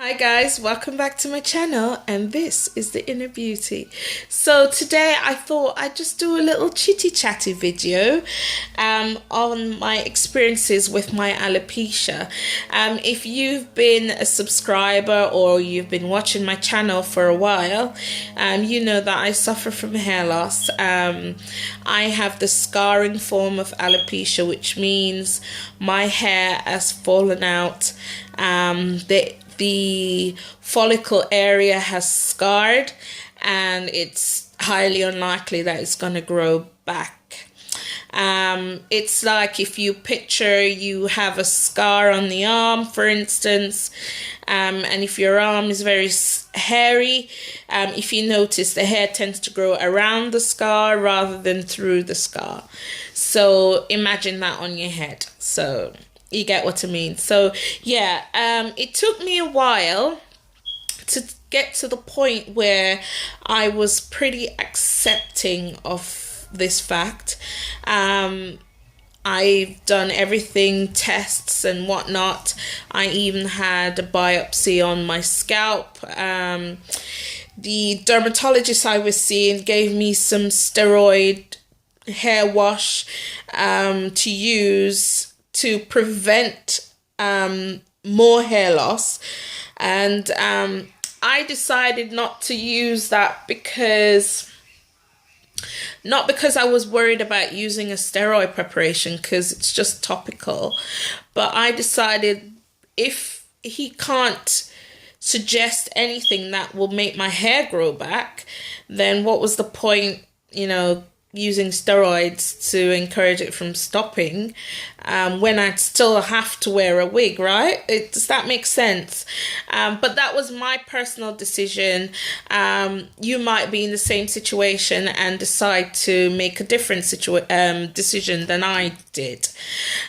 Hi guys, welcome back to my channel, and this is the Inner Beauty. So today I thought I'd just do a little chitty chatty video on my experiences with my alopecia. If you've been a subscriber or you've been watching my channel for a while, you know that I suffer from hair loss. I have the scarring form of alopecia, which means my hair has fallen out. The follicle area has scarred, and it's highly unlikely that it's going to grow back. It's like if you picture you have a scar on the arm, for instance, and if your arm is very hairy, if you notice, the hair tends to grow around the scar rather than through the scar. So imagine that on your head. So you get what I mean. So yeah, it took me a while to get to the point where I was pretty accepting of this fact. I've done everything, tests and whatnot. I even had a biopsy on my scalp. The dermatologist I was seeing gave me some steroid hair wash to use to prevent more hair loss, and I decided not to use that because I was worried about using a steroid preparation, because it's just topical, but I decided if he can't suggest anything that will make my hair grow back, then what was the point, using steroids to encourage it from stopping, when I'd still have to wear a wig, right? Does that make sense? But that was my personal decision. You might be in the same situation and decide to make a different decision than I did.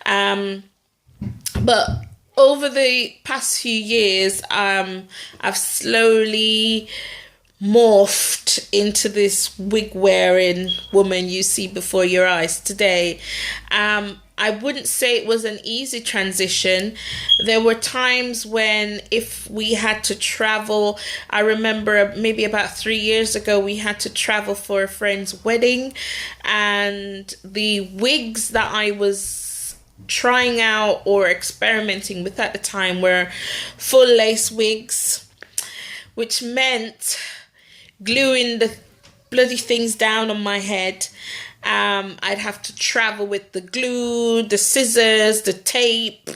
But over the past few years, I've slowly morphed into this wig wearing woman you see before your eyes today. I wouldn't say it was an easy transition. There were times when, if we had to travel, I remember maybe about 3 years ago, we had to travel for a friend's wedding, and the wigs that I was trying out or experimenting with at the time were full lace wigs, which meant gluing the bloody things down on my head. I'd have to travel with the glue, the scissors, the tape,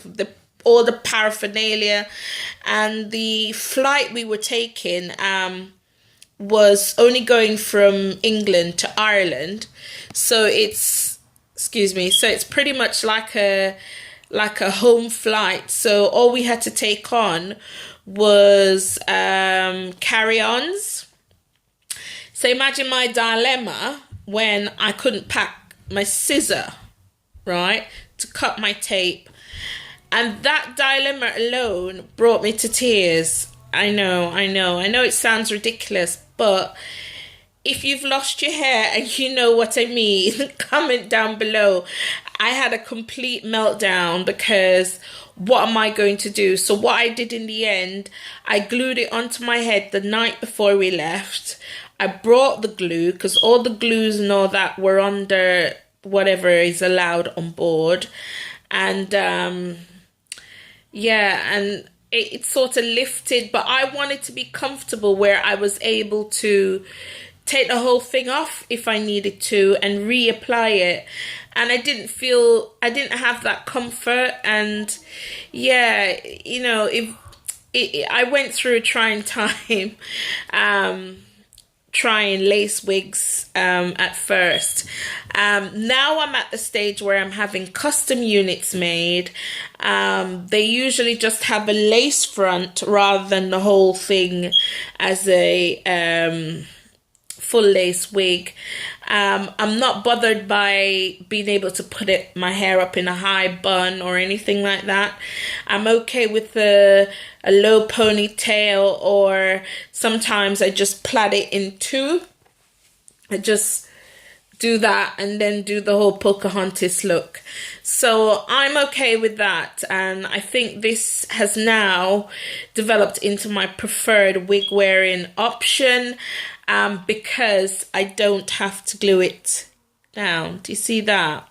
all the paraphernalia. And the flight we were taking was only going from England to Ireland. So it's pretty much like a home flight. So all we had to take on was carry-ons. So imagine my dilemma when I couldn't pack my scissor, right, to cut my tape. And that dilemma alone brought me to tears. I know it sounds ridiculous, but if you've lost your hair and you know what I mean, comment down below. I had a complete meltdown because what am I going to do? So what I did in the end, I glued it onto my head the night before we left. I brought the glue because all the glues and all that were under whatever is allowed on board. And and it sort of lifted, but I wanted to be comfortable where I was able to take the whole thing off if I needed to and reapply it. And I didn't have that comfort. And yeah, I went through a trying time trying lace wigs at first. Now I'm at the stage where I'm having custom units made. They usually just have a lace front rather than the whole thing as a full lace wig. I'm not bothered by being able to put my hair up in a high bun or anything like that. I'm okay with a low ponytail, or sometimes I just plait it in two. I just do that and then do the whole Pocahontas look. So I'm okay with that, and I think this has now developed into my preferred wig wearing option, because I don't have to glue it down. Do you see that?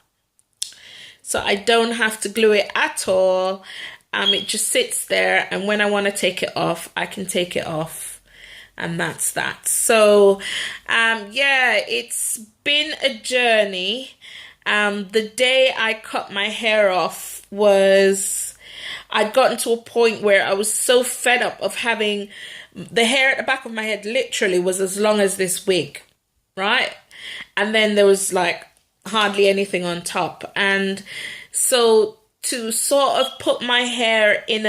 So I don't have to glue it at all. It just sits there, and when I want to take it off, I can take it off. And that's that. So, yeah, it's been a journey. The day I cut my hair off I'd gotten to a point where I was so fed up of having the hair at the back of my head literally was as long as this wig, right? And then there was like hardly anything on top. And so to sort of put my hair in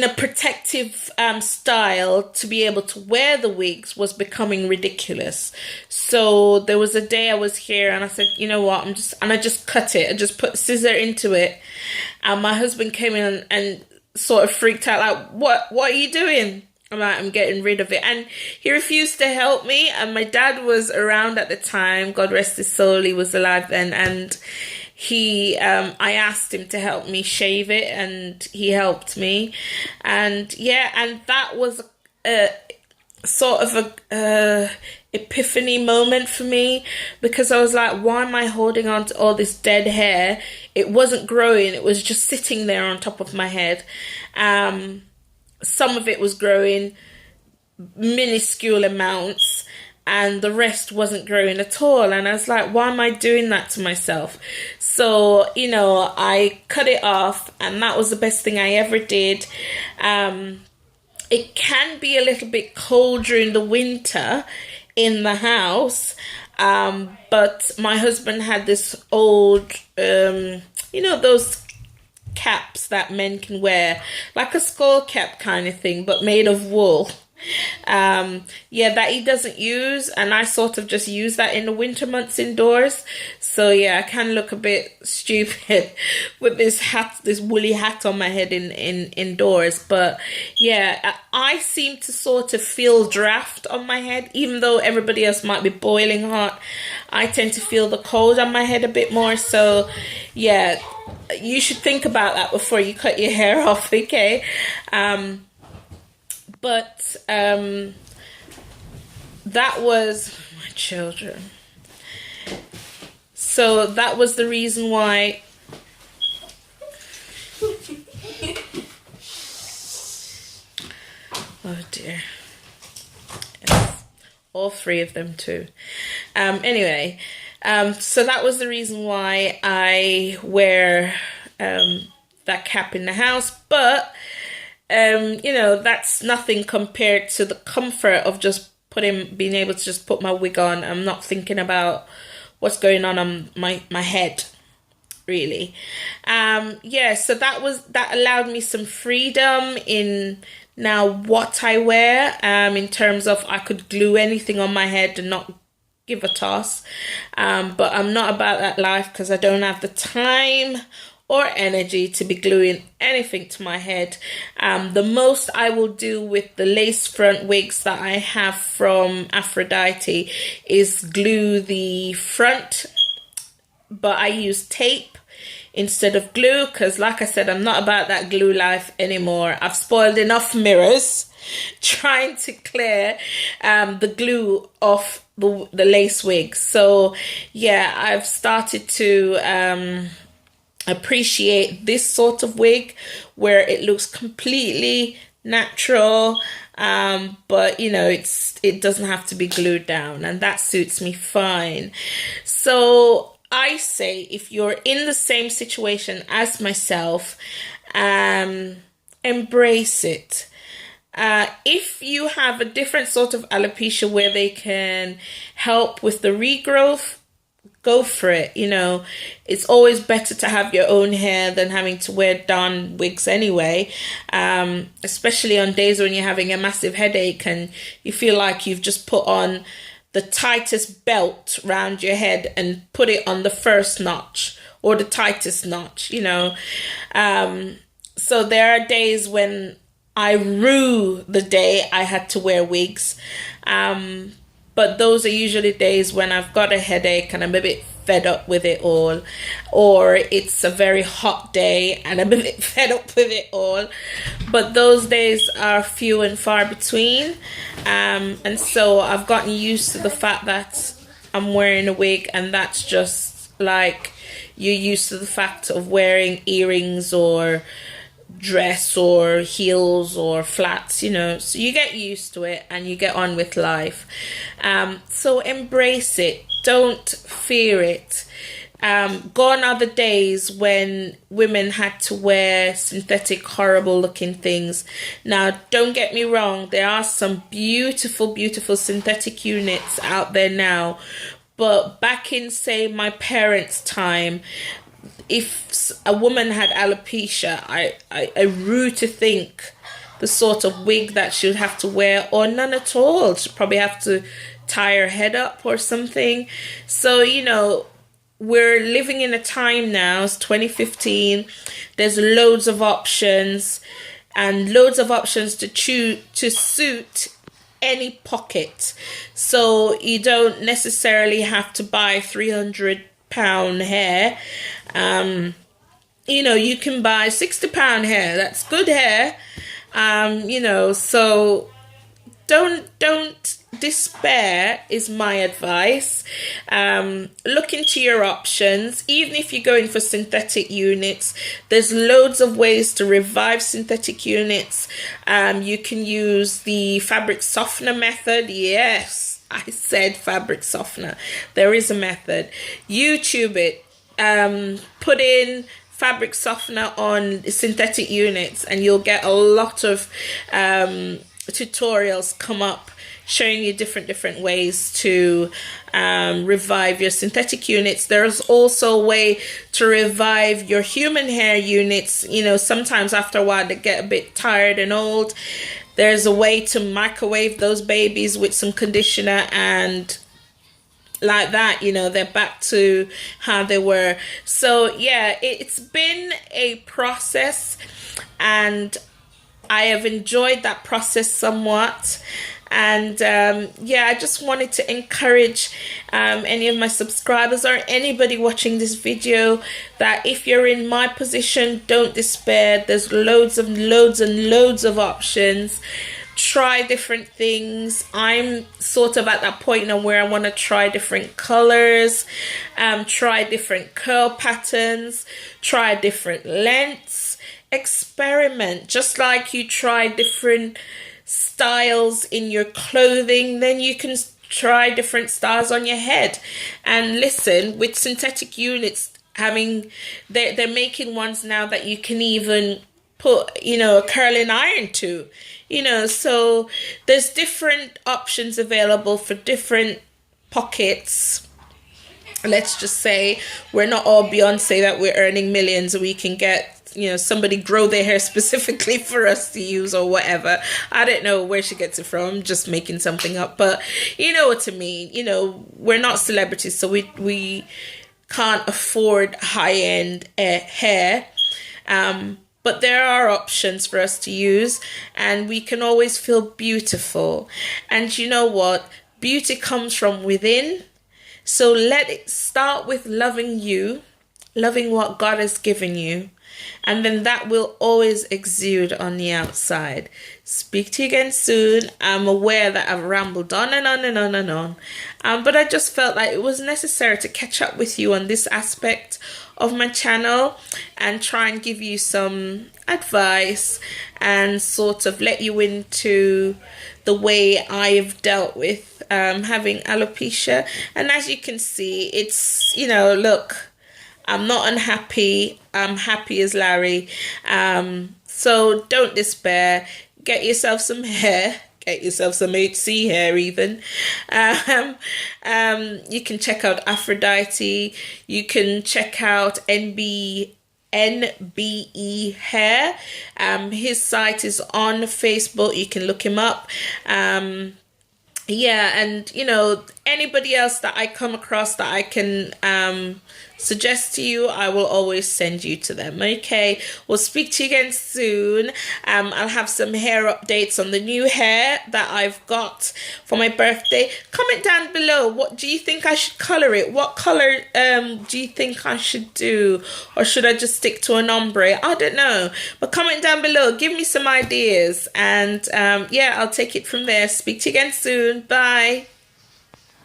a protective style to be able to wear the wigs was becoming ridiculous. So there was a day I was here and I said, you know what, I just cut it. I just put scissor into it. And my husband came in and sort of freaked out, like, what are you doing? I'm like, I'm getting rid of it. And he refused to help me. And my dad was around at the time. God rest his soul, he was alive then. And I asked him to help me shave it, and he helped me. And yeah, and that was a sort of a epiphany moment for me, because I was like, why am I holding on to all this dead hair? It wasn't growing, it was just sitting there on top of my head. Some of it was growing minuscule amounts, and the rest wasn't growing at all. And I was like, why am I doing that to myself? So, you know, I cut it off, and that was the best thing I ever did. It can be a little bit cold during the winter in the house, but my husband had this old, you know, those caps that men can wear, like a skull cap kind of thing, but made of wool. Yeah, that he doesn't use, and I sort of just use that in the winter months indoors. So yeah, I can look a bit stupid with this woolly hat on my head in indoors. But yeah, I seem to sort of feel draft on my head, even though everybody else might be boiling hot. I tend to feel the cold on my head a bit more. So yeah, you should think about that before you cut your hair off, okay? But that was my children. So that was the reason why. Oh dear. Yes. All three of them too. Anyway, so that was the reason why I wear that cap in the house. But you know, that's nothing compared to the comfort of just being able to just put my wig on. I'm not thinking about what's going on my head, really. Yeah, so that allowed me some freedom in now what I wear, in terms of I could glue anything on my head and not give a toss. But I'm not about that life, because I don't have the time or energy to be gluing anything to my head. The most I will do with the lace front wigs that I have from Aphrodite is glue the front, but I use tape instead of glue, because like I said, I'm not about that glue life anymore. I've spoiled enough mirrors trying to clear the glue off the lace wigs. So yeah, I've started to appreciate this sort of wig where it looks completely natural, but you know, it doesn't have to be glued down, and that suits me fine. So I say, if you're in the same situation as myself, embrace it. If you have a different sort of alopecia where they can help with the regrowth, go for it. You know, it's always better to have your own hair than having to wear darn wigs anyway, especially on days when you're having a massive headache and you feel like you've just put on the tightest belt round your head and put it on the first notch or the tightest notch, you know. So there are days when I rue the day I had to wear wigs. But those are usually days when I've got a headache and I'm a bit fed up with it all, or it's a very hot day and I'm a bit fed up with it all. But those days are few and far between, and so I've gotten used to the fact that I'm wearing a wig, and that's just like you're used to the fact of wearing earrings or dress or heels or flats, so you get used to it and you get on with life. So embrace it, don't fear it. Gone are the days when women had to wear synthetic, horrible looking things. Now, don't get me wrong, there are some beautiful, beautiful synthetic units out there now, but back in, say, my parents' time, if a woman had alopecia, I rue to think the sort of wig that she would have to wear, or none at all. She'd probably have to tie her head up or something. So, we're living in a time now, it's 2015, there's loads of options, and loads of options to suit any pocket. So you don't necessarily have to buy £300 hair. You can buy £60 hair. That's good hair. So don't despair is my advice. Look into your options. Even if you're going for synthetic units, there's loads of ways to revive synthetic units. You can use the fabric softener method. Yes, I said fabric softener. There is a method. YouTube it. Put in fabric softener on synthetic units and you'll get a lot of tutorials come up showing you different ways to revive your synthetic units. There's also a way to revive your human hair units. Sometimes after a while they get a bit tired and old. There's a way to microwave those babies with some conditioner, and like that, they're back to how they were. So yeah, it's been a process, and I have enjoyed that process somewhat. And I just wanted to encourage any of my subscribers or anybody watching this video that if you're in my position, don't despair. There's loads and loads of options. Try different things. I'm sort of at that point now where I want to try different colors, try different curl patterns, try different lengths, experiment. Just like you try different styles in your clothing, then you can try different styles on your head. And listen, with synthetic units, they're making ones now that you can even put a curling iron to, so there's different options available for different pockets. Let's just say we're not all Beyonce that we're earning millions, and we can get somebody grow their hair specifically for us to use or whatever. I don't know where she gets it from, just making something up, but you know what I mean. We're not celebrities, so we can't afford high-end hair, but there are options for us to use, and we can always feel beautiful. And you know what? Beauty comes from within. So let it start with loving you, loving what God has given you, and then that will always exude on the outside. Speak to you again soon. I'm aware that I've rambled on and on and on and on, but I just felt like it was necessary to catch up with you on this aspect of my channel and try and give you some advice and sort of let you into the way I've dealt with having alopecia. And as you can see, it's, look, I'm not unhappy. I'm happy as Larry. So don't despair. Get yourself some hair. Get yourself some HC hair even. You can check out Aphrodite. You can check out NBE Hair. His site is on Facebook. You can look him up. And anybody else that I come across that I can suggest to you, I will always send you to them. Okay, we'll speak to you again soon. I'll have some hair updates on the new hair that I've got for my birthday. Comment down below, what do you think I should color it? What color do you think I should do, or should I just stick to an ombre? I don't know, but comment down below, give me some ideas, and yeah, I'll take it from there. Speak to you again soon. Bye.